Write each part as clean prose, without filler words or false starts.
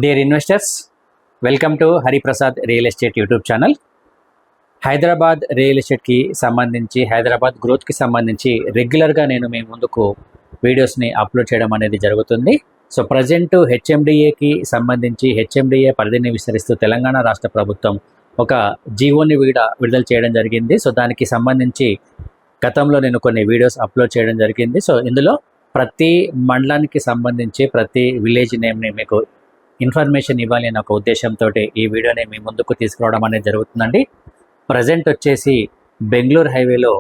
Dear investors, welcome to Hariprasad real estate YouTube channel. Hyderabad real ఎస్టేట్కి సంబంధించి, హైదరాబాద్ గ్రోత్కి సంబంధించి రెగ్యులర్గా నేను మీ ముందుకు వీడియోస్ని అప్లోడ్ చేయడం అనేది జరుగుతుంది. సో ప్రజెంట్ హెచ్ఎండిఏకి సంబంధించి హెచ్ఎండిఏ పరిధిని విస్తరిస్తూ తెలంగాణ రాష్ట్ర ప్రభుత్వం ఒక జీవోని విడుదల చేయడం జరిగింది. సో దానికి సంబంధించి గతంలో నేను కొన్ని వీడియోస్ అప్లోడ్ చేయడం జరిగింది. సో ఇందులో ప్రతి మండలానికి సంబంధించి ప్రతి విలేజ్ నేమ్ని మీకు ఇన్ఫర్మేషన్ ఇవ్వాలి అనే ఒక ఉద్దేశంతో ఈ వీడియోని మీ ముందుకు తీసుకురావడం అనేది జరుగుతుందండి. ప్రజెంట్ వచ్చేసి బెంగళూరు హైవేలో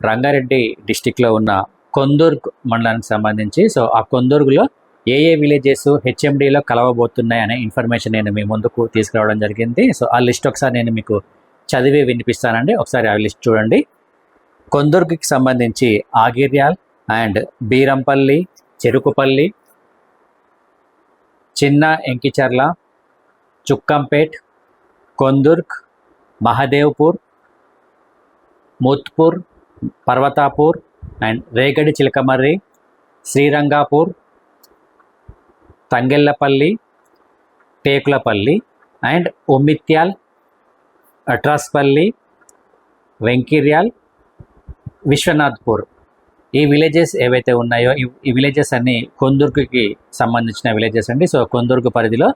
రంగారెడ్డి డిస్టిక్లో ఉన్న కొందుర్గ్ మండలానికి సంబంధించి, సో ఆ కొందుర్గులో ఏ విలేజెస్ హెచ్ఎండిలో కలవబోతున్నాయి అనే ఇన్ఫర్మేషన్ నేను మీ ముందుకు తీసుకురావడం జరిగింది. సో ఆ లిస్ట్ ఒకసారి నేను మీకు చదివి వినిపిస్తానండి. ఒకసారి ఆ లిస్ట్ చూడండి. కొందుర్గ్కి సంబంధించి ఆగిర్యాల్ అండ్ బీరంపల్లి, చెరుకుపల్లి, చిన్న ఎంకిచర్ల, చుక్కంపేట్, కొందుర్గ్, మహదేవ్పూర్, ముత్పూర్, పర్వతాపూర్ అండ్ రేగడి చిలకమర్రి, శ్రీరంగాపూర్, తంగెళ్ళపల్లి, టేకులపల్లి అండ్ ఉమ్మిత్యాల్, అట్రాస్పల్లి, వెంకిర్యాల్, విశ్వనాథ్పూర్. ఈ విలేజెస్ ఏవైతే ఉన్నాయో ఈ విలేజెస్ అన్ని కొందుర్గుకి సంబంధించిన విలేజెస్ అండి. సో కొందుర్గు పరిధిలో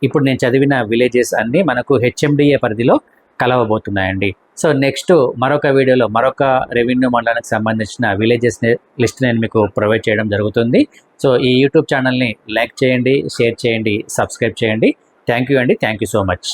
ఇప్పుడు నేను చదివిన విలేజెస్ అన్నీ మనకు హెచ్ఎండిఏ పరిధిలో కలవబోతున్నాయండి. సో నెక్స్ట్ మరొక వీడియోలో మరొక రెవెన్యూ మండలానికి సంబంధించిన విలేజెస్ లిస్ట్ నేను మీకు ప్రొవైడ్ చేయడం జరుగుతుంది. సో ఈ యూట్యూబ్ ఛానల్ని లైక్ చేయండి, షేర్ చేయండి, సబ్స్క్రైబ్ చేయండి. థ్యాంక్ యూ అండి. Thank you so much.